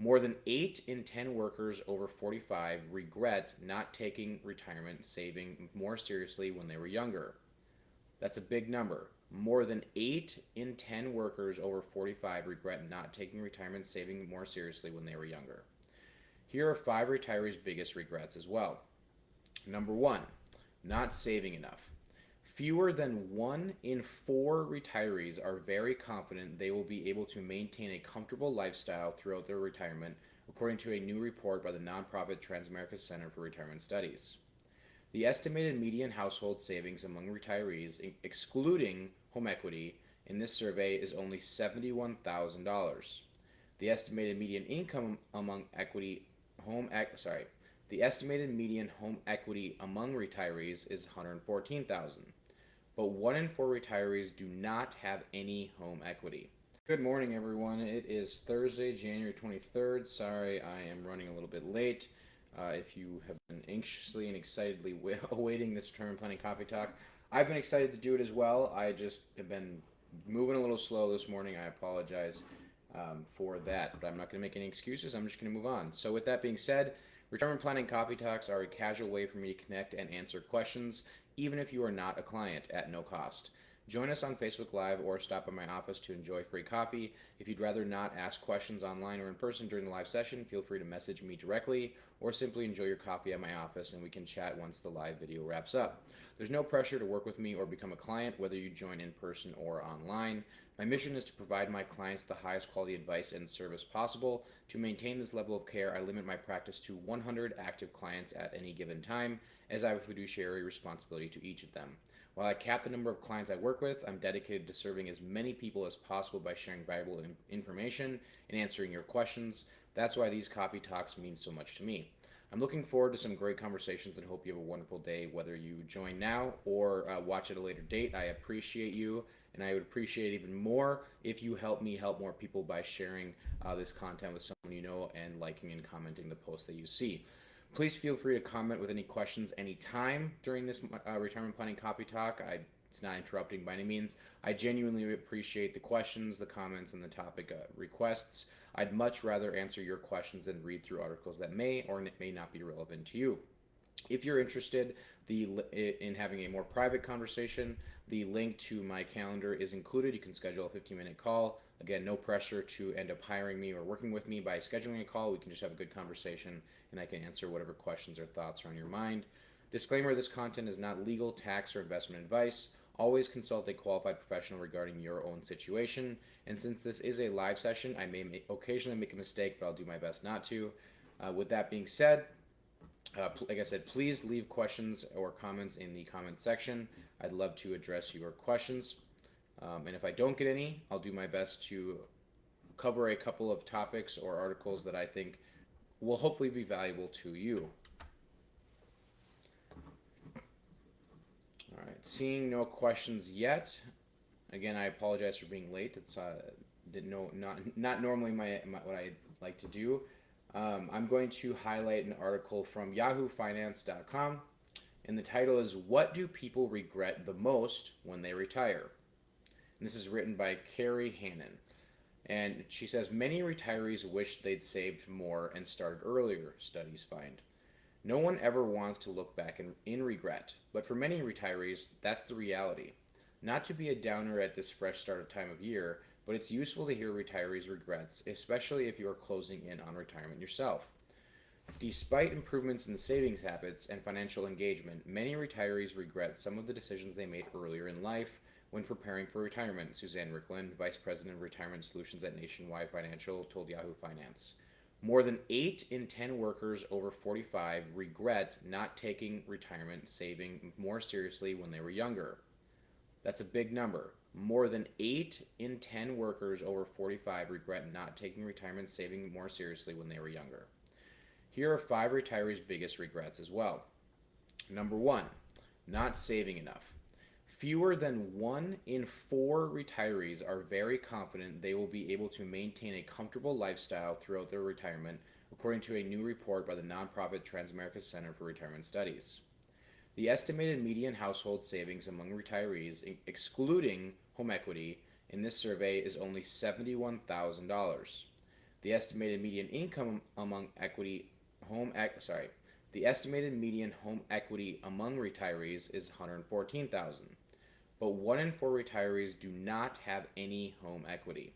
More than 8 in 10 workers over 45 regret not taking retirement saving more seriously when they were younger. That's a big number. More than 8 in 10 workers over 45 regret not taking retirement saving more seriously when they were younger. Here are 5 retirees' biggest regrets as well. Number 1, not saving enough. Fewer than 1 in 4 retirees are very confident they will be able to maintain a comfortable lifestyle throughout their retirement, according to a new report by the nonprofit Transamerica Center for Retirement Studies. The estimated median household savings among retirees, excluding home equity, in this survey is only $71,000. The estimated median income among equity home sorry, the estimated median home equity among retirees is $114,000. But 1 in 4 retirees do not have any home equity. Good morning, everyone. It is Thursday, January 23rd. Sorry, I am running a little bit late. If you have been anxiously and excitedly awaiting this retirement planning coffee talk, I've been excited to do it as well. I just have been moving a little slow this morning. I apologize for that, but I'm not going to make any excuses. I'm just going to move on. So with that being said, retirement planning coffee talks are a casual way for me to connect and answer questions, even if you are not a client, at no cost. Join us on Facebook Live or stop by my office to enjoy free coffee. If you'd rather not ask questions online or in person during the live session, feel free to message me directly or simply enjoy your coffee at my office and we can chat once the live video wraps up. There's no pressure to work with me or become a client, whether you join in person or online. My mission is to provide my clients the highest quality advice and service possible. To maintain this level of care, I limit my practice to 100 active clients at any given time, as I have a fiduciary responsibility to each of them. While I cap the number of clients I work with, I'm dedicated to serving as many people as possible by sharing valuable information and answering your questions. That's why these coffee talks mean so much to me. I'm looking forward to some great conversations and hope you have a wonderful day, whether you join now or watch at a later date. I appreciate you, and I would appreciate even more if you help me help more people by sharing this content with someone you know and liking and commenting the posts that you see. Please feel free to comment with any questions anytime during this retirement planning coffee talk. It's not interrupting by any means. I genuinely appreciate the questions, the comments, and the topic requests. I'd much rather answer your questions than read through articles that may or may not be relevant to you. If you're interested in having a more private conversation, the link to my calendar is included. You can schedule a 15-minute call. Again, no pressure to end up hiring me or working with me by scheduling a call. We can just have a good conversation and I can answer whatever questions or thoughts are on your mind. Disclaimer, this content is not legal, tax, or investment advice. Always consult a qualified professional regarding your own situation. And since this is a live session, I may occasionally make a mistake, but I'll do my best not to. With that being said, like I said, please leave questions or comments in the comment section. I'd love to address your questions. And if I don't get any, I'll do my best to cover a couple of topics or articles that I think will hopefully be valuable to you. All right, seeing no questions yet. Again, I apologize for being late. It's not normally my what I like to do. I'm going to highlight an article from yahoofinance.com, and the title is "What Do People Regret the Most When They Retire?" And this is written by Carrie Hannon. And she says, many retirees wish they'd saved more and started earlier, studies find. No one ever wants to look back in regret, but for many retirees, that's the reality. Not to be a downer at this fresh start of time of year, but it's useful to hear retirees' regrets, especially if you are closing in on retirement yourself. Despite improvements in savings habits and financial engagement, many retirees regret some of the decisions they made earlier in life when preparing for retirement, Suzanne Ricklin, Vice President of Retirement Solutions at Nationwide Financial, told Yahoo Finance. More than 8 in 10 workers over 45 regret not taking retirement saving more seriously when they were younger. That's a big number. More than 8 in 10 workers over 45 regret not taking retirement saving more seriously when they were younger. Here are 5 retirees' biggest regrets as well. Number 1, not saving enough. Fewer than 1 in 4 retirees are very confident they will be able to maintain a comfortable lifestyle throughout their retirement, according to a new report by the nonprofit Transamerica Center for Retirement Studies. The estimated median household savings among retirees, excluding home equity, in this survey is only $71,000. The estimated median income among equity home ec- sorry, the estimated median home equity among retirees is 114,000. But 1 in 4 retirees do not have any home equity.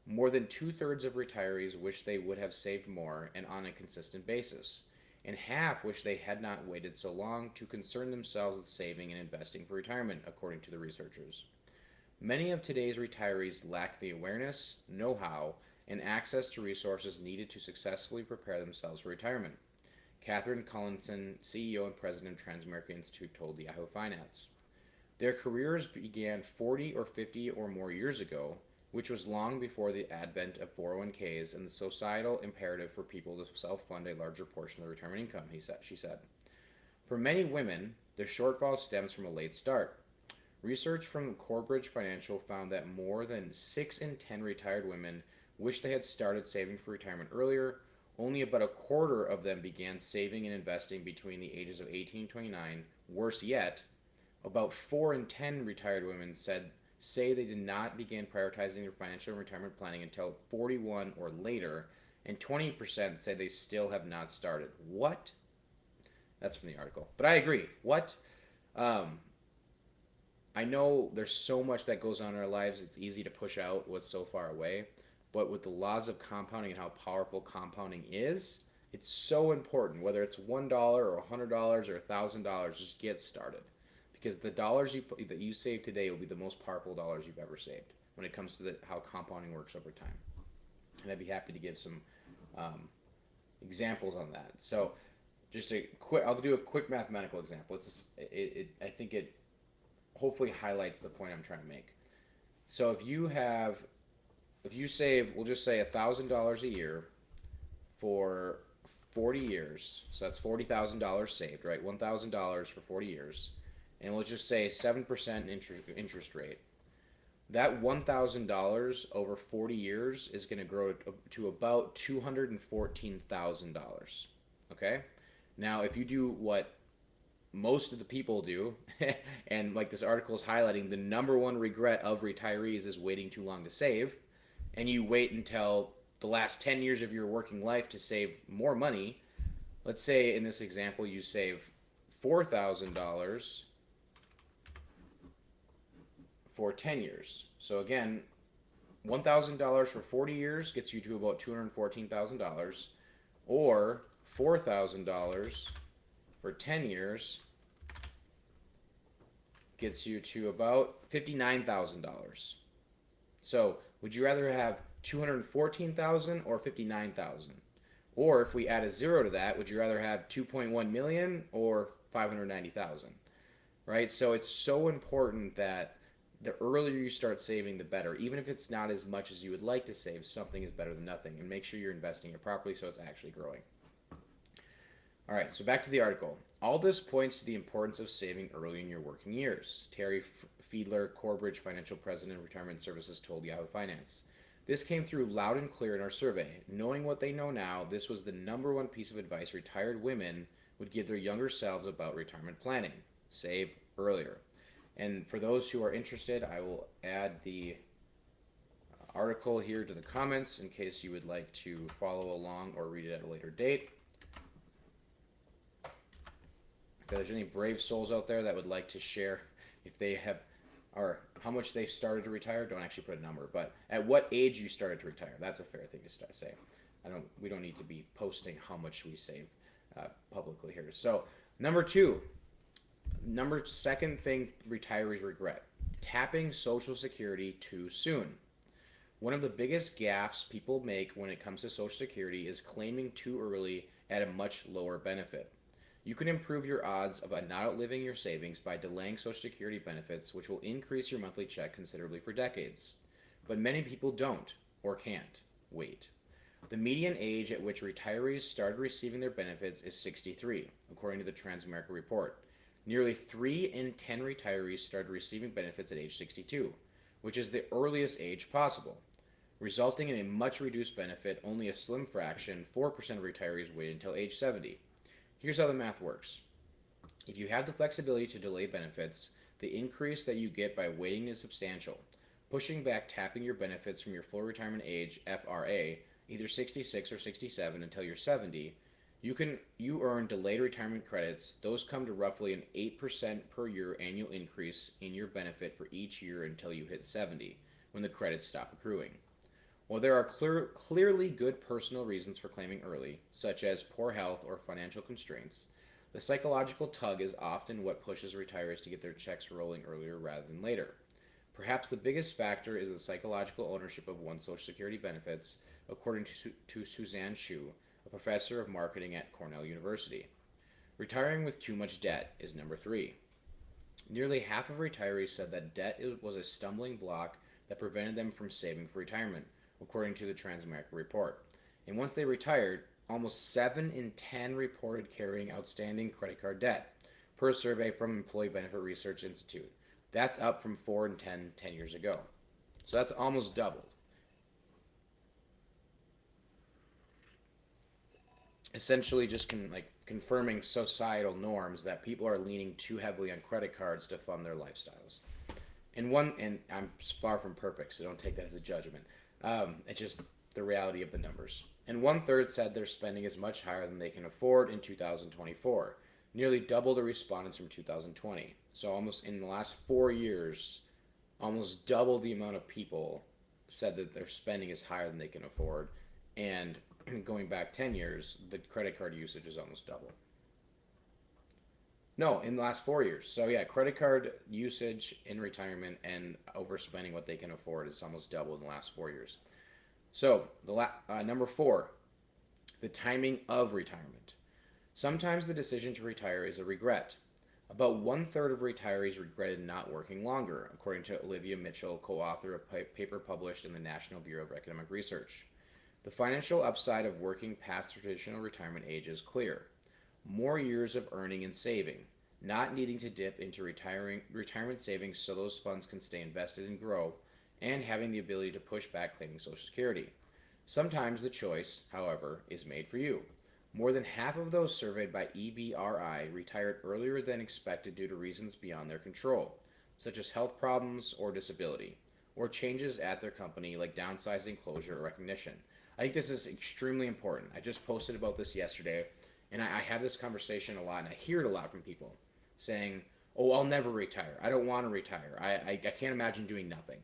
More than two-thirds of retirees wish they would have saved more and on a consistent basis, and half wish they had not waited so long to concern themselves with saving and investing for retirement, according to the researchers. Many of today's retirees lack the awareness, know how, and access to resources needed to successfully prepare themselves for retirement. Catherine Collinson, CEO and president of Transamerica Institute, told Yahoo Finance. Their careers began 40 or 50 or more years ago, which was long before the advent of 401ks and the societal imperative for people to self-fund a larger portion of their retirement income, she said. For many women, the shortfall stems from a late start. Research from Corebridge Financial found that more than 6 in 10 retired women wish they had started saving for retirement earlier. Only about a quarter of them began saving and investing between the ages of 18 and 29. Worse yet, about 4 in 10 retired women say they did not begin prioritizing their financial and retirement planning until 41 or later, and 20% say they still have not started. What? That's from the article. But I agree. What? I know there's so much that goes on in our lives, it's easy to push out what's so far away. But with the laws of compounding and how powerful compounding is, it's so important. Whether it's $1 or $100 or $1,000, just get started. Because the dollars that you save today will be the most powerful dollars you've ever saved when it comes to how compounding works over time. And I'd be happy to give some examples on that. So, I'll do a quick mathematical example. I think it hopefully highlights the point I'm trying to make. So if you save, we'll just say $1,000 a year for 40 years, so that's $40,000 saved, right? $1,000 for 40 years, and we'll just say 7% interest rate. That $1,000 over 40 years is going to grow to about $214,000. Okay? Now, if you do what most of the people do, and like this article is highlighting, the number one regret of retirees is waiting too long to save, and you wait until the last 10 years of your working life to save more money. Let's say in this example you save $4,000 for 10 years. So again, $1,000 for 40 years gets you to about $214,000, or $4,000 for 10 years gets you to about $59,000. So would you rather have $214,000 or $59,000? Or if we add a zero to that, would you rather have $2.1 million or $590,000? Right? So it's so important that the earlier you start saving, the better. Even if it's not as much as you would like to save, something is better than nothing. And make sure you're investing it properly so it's actually growing. All right, so back to the article. All this points to the importance of saving early in your working years. Terry Fiedler, Corebridge Financial President of Retirement Services, told Yahoo Finance. This came through loud and clear in our survey. Knowing what they know now, this was the number one piece of advice retired women would give their younger selves about retirement planning. Save earlier. And for those who are interested, I will add the article here to the comments in case you would like to follow along or read it at a later date. If there's any brave souls out there that would like to share if they have, or how much they've started to retire, don't actually put a number, but at what age you started to retire, that's a fair thing to say. We don't need to be posting how much we save publicly here. So second thing retirees regret, tapping Social Security too soon. One of the biggest gaffes people make when it comes to Social Security is claiming too early at a much lower benefit. You can improve your odds of not outliving your savings by delaying Social Security benefits, which will increase your monthly check considerably for decades. But many people don't, or can't, wait. The median age at which retirees started receiving their benefits is 63, according to the Transamerica report. Nearly 3 in 10 retirees started receiving benefits at age 62, which is the earliest age possible. Resulting in a much reduced benefit, only a slim fraction, 4% of retirees, waited until age 70. Here's how the math works. If you have the flexibility to delay benefits, the increase that you get by waiting is substantial. Pushing back tapping your benefits from your full retirement age, FRA, either 66 or 67 until you're 70, you earn delayed retirement credits. Those come to roughly an 8% per year annual increase in your benefit for each year until you hit 70, when the credits stop accruing. While there are clearly good personal reasons for claiming early, such as poor health or financial constraints, the psychological tug is often what pushes retirees to get their checks rolling earlier rather than later. Perhaps the biggest factor is the psychological ownership of one's Social Security benefits, according to Suzanne Shu, a professor of marketing at Cornell University. Retiring with too much debt is number 3. Nearly half of retirees said that debt was a stumbling block that prevented them from saving for retirement, according to the Transamerica report. And once they retired, almost 7 in 10 reported carrying outstanding credit card debt, per a survey from Employee Benefit Research Institute. That's up from 4 in 10 years ago. So that's almost doubled. Essentially just confirming societal norms that people are leaning too heavily on credit cards to fund their lifestyles. And I'm far from perfect, so don't take that as a judgment. It's just the reality of the numbers. And 1/3 said their spending is much higher than they can afford in 2024, nearly double the respondents from 2020. So almost in the last 4 years, almost double the amount of people said that their spending is higher than they can afford. And going back 10 years, the credit card usage is almost double. No, in the last 4 years. So yeah, credit card usage in retirement and overspending what they can afford is almost double in the last 4 years. So number 4, the timing of retirement. Sometimes the decision to retire is a regret. About 1/3 of retirees regretted not working longer, according to Olivia Mitchell, co-author of a paper published in the National Bureau of Economic Research. The financial upside of working past traditional retirement age is clear. More years of earning and saving, not needing to dip into retirement savings so those funds can stay invested and grow, and having the ability to push back claiming Social Security. Sometimes the choice, however, is made for you. More than half of those surveyed by EBRI retired earlier than expected due to reasons beyond their control, such as health problems or disability, or changes at their company like downsizing, closure, or recognition. I think this is extremely important. I just posted about this yesterday, and I have this conversation a lot, and I hear it a lot from people saying, oh, I'll never retire. I don't want to retire. I can't imagine doing nothing.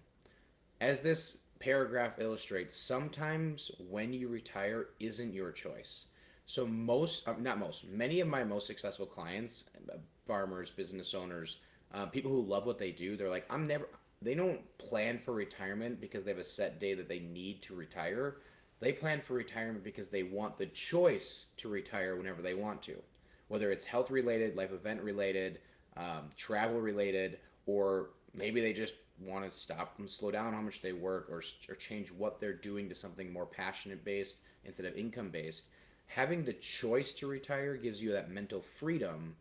As this paragraph illustrates, sometimes when you retire isn't your choice. So many of my most successful clients, farmers, business owners, people who love what they do, they're like, they don't plan for retirement because they have a set day that they need to retire. They plan for retirement because they want the choice to retire whenever they want to, whether it's health related, life event related, travel related, or maybe they just want to stop and slow down how much they work, or change what they're doing to something more passionate based instead of income based. Having the choice to retire gives you that mental freedom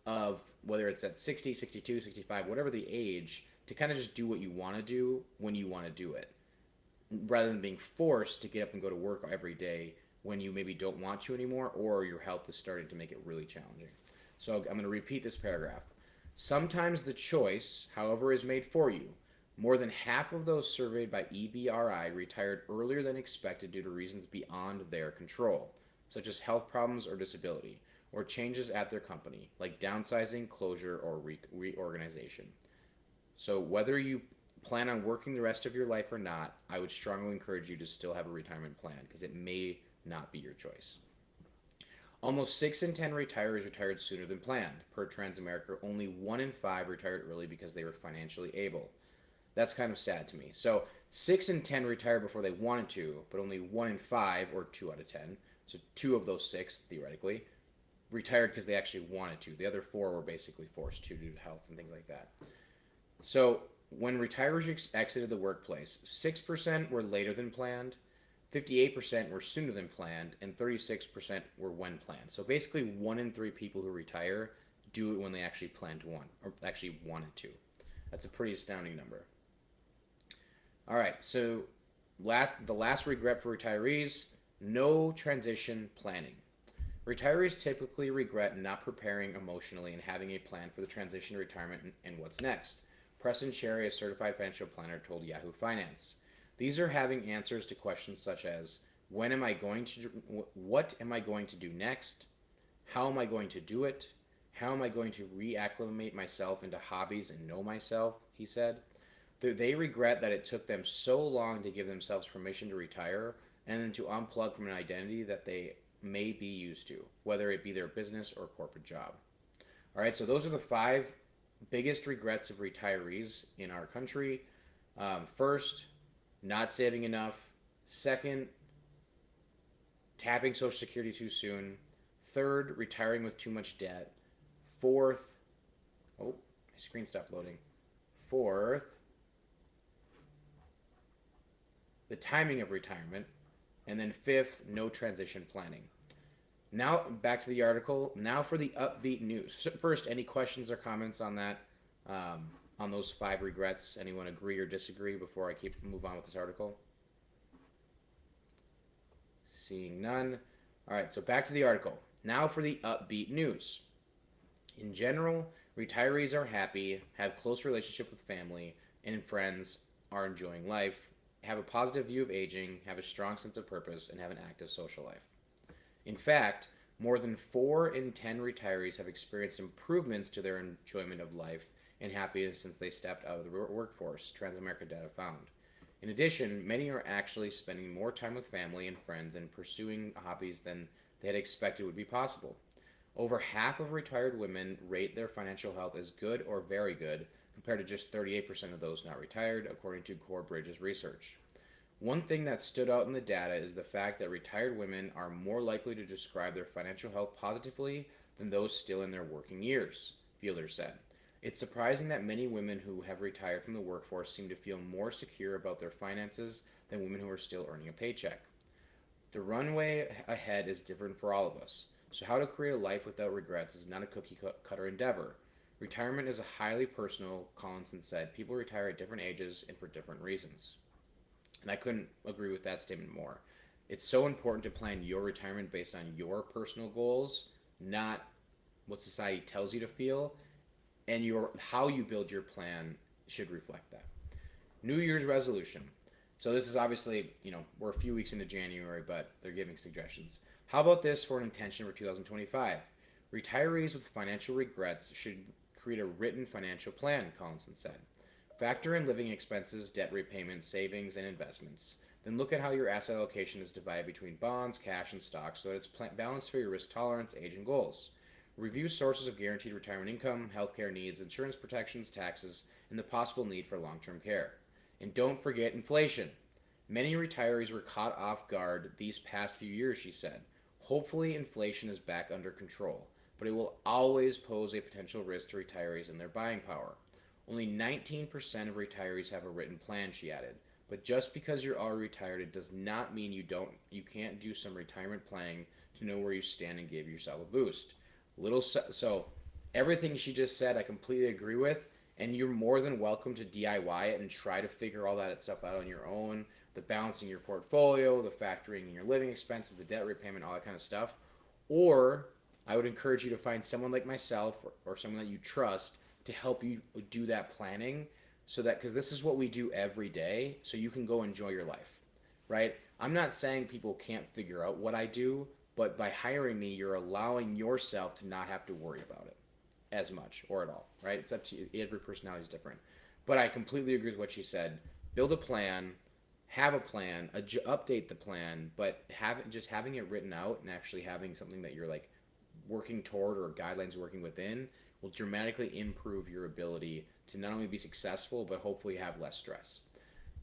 of whether it's at 60, 62, 65, whatever the age, to kind of just do what you want to do when you want to do it, rather than being forced to get up and go to work every day when you maybe don't want to anymore, or your health is starting to make it really challenging. So I'm going to repeat this paragraph. Sometimes the choice, however, is made for you. More than half of those surveyed by EBRI retired earlier than expected due to reasons beyond their control, such as health problems or disability, or changes at their company, like downsizing, closure, or reorganization. So whether you plan on working the rest of your life or not, I would strongly encourage you to still have a retirement plan, because it may not be your choice. Almost 6 in 10 retirees retired sooner than planned. Per Transamerica, only 1 in 5 retired early because they were financially able. That's kind of sad to me. So 6 in 10 retired before they wanted to, but only 1 in 5, or 2 out of 10, so 2 of those 6, theoretically, retired because they actually wanted to. The other 4 were basically forced to due to health and things like that. So when retirees exited the workplace, 6% were later than planned, 58% were sooner than planned, and 36% were when planned. So basically 1 in 3 people who retire do it when they actually plan to want, or actually wanted to. That's a pretty astounding number. All right, so the last regret for retirees, no transition planning. Retirees typically regret not preparing emotionally and having a plan for the transition to retirement and what's next. Preston Cherry, a certified financial planner, told Yahoo Finance. These are having answers to questions such as when am I going to what am I going to do next? How am I going to do it? How am I going to reacclimate myself into hobbies and know myself? He said. They regret that it took them so long to give themselves permission to retire and then to unplug from an identity that they may be used to, whether it be their business or corporate job. All right, so those are the five biggest regrets of retirees in our country. First, not saving enough. Second, tapping Social Security too soon. Third, retiring with too much debt. Fourth, oh, my screen stopped loading. Fourth, the timing of retirement. And then fifth, no transition planning. Now, back to the article. Now for the upbeat news. So first, any questions or comments on that? On those five regrets? Anyone agree or disagree before I move on with this article? Seeing none. All right, so back to the article. Now for the upbeat news. In general, retirees are happy, have close relationship with family and friends, are enjoying life, have a positive view of aging, have a strong sense of purpose, and have an active social life. In fact, more than 4 in 10 retirees have experienced improvements to their enjoyment of life and happiness since they stepped out of the workforce, Transamerica data found. In addition, many are actually spending more time with family and friends and pursuing hobbies than they had expected would be possible. Over half of retired women rate their financial health as good or very good, compared to just 38% of those not retired, according to Core Bridge's research. One thing that stood out in the data is the fact that retired women are more likely to describe their financial health positively than those still in their working years, Fielder said. It's surprising that many women who have retired from the workforce seem to feel more secure about their finances than women who are still earning a paycheck. The runway ahead is different for all of us, so how to create a life without regrets is not a cookie cutter endeavor. Retirement is a highly personal, Collinson said. People retire at different ages and for different reasons. And I couldn't agree with that statement more. It's so important to plan your retirement based on your personal goals, not what society tells you to feel, and how you build your plan should reflect that. New Year's resolution. So this is obviously, we're a few weeks into January, but they're giving suggestions. How about this for an intention for 2025? Retirees with financial regrets should create a written financial plan, Collinson said. Factor in living expenses, debt repayment, savings, and investments. Then look at how your asset allocation is divided between bonds, cash, and stocks so that it's balanced for your risk tolerance, age, and goals. Review sources of guaranteed retirement income, healthcare needs, insurance protections, taxes, and the possible need for long-term care. And don't forget inflation. Many retirees were caught off guard these past few years, she said. Hopefully, inflation is back under control, but it will always pose a potential risk to retirees and their buying power. Only 19% of retirees have a written plan, she added. But just because you're already retired, it does not mean you can't do some retirement planning to know where you stand and give yourself a boost. So everything she just said, I completely agree with, and you're more than welcome to DIY it and try to figure all that stuff out on your own. The balancing your portfolio, the factoring in your living expenses, the debt repayment, all that kind of stuff. Or I would encourage you to find someone like myself or someone that you trust to help you do that planning so that, because this is what we do every day, so you can go enjoy your life, right? I'm not saying people can't figure out what I do, but by hiring me, you're allowing yourself to not have to worry about it as much or at all, right? It's up to you. Every personality is different. But I completely agree with what she said. Build a plan, have a plan, update the plan, but having it written out and actually having something that you're like working toward or guidelines working within will dramatically improve your ability to not only be successful, but hopefully have less stress.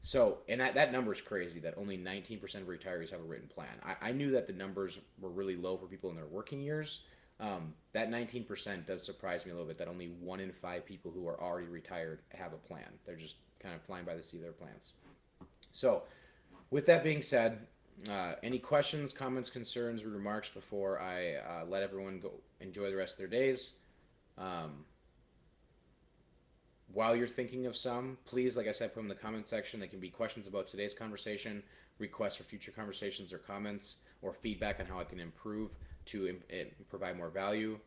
So, and that number is crazy that only 19% of retirees have a written plan. I knew that the numbers were really low for people in their working years. That 19% does surprise me a little bit that only 1 in 5 people who are already retired have a plan. They're just kind of flying by the seat of their plans. So, with that being said, any questions, comments, concerns, or remarks before I let everyone go enjoy the rest of their days? While you're thinking of some, please, like I said, put them in the comment section. They can be questions about today's conversation, requests for future conversations or comments, or feedback on how I can improve to provide more value.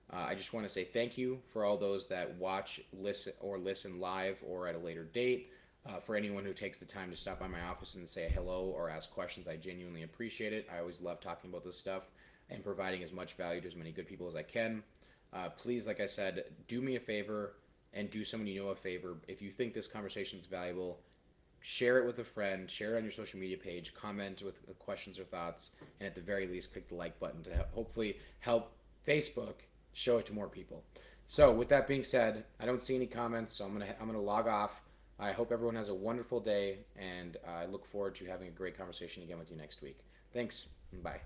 I just want to say thank you for all those that watch, listen live or at a later date. For anyone who takes the time to stop by my office and say hello or ask questions, I genuinely appreciate it. I always love talking about this stuff and providing as much value to as many good people as I can. Please, like I said, do me a favor and do someone you know a favor. If you think this conversation is valuable, share it with a friend, share it on your social media page, comment with questions or thoughts, and at the very least, click the like button to hopefully help Facebook show it to more people. So, with that being said, I don't see any comments, so I'm gonna log off. I hope everyone has a wonderful day, and I look forward to having a great conversation again with you next week. Thanks. Bye.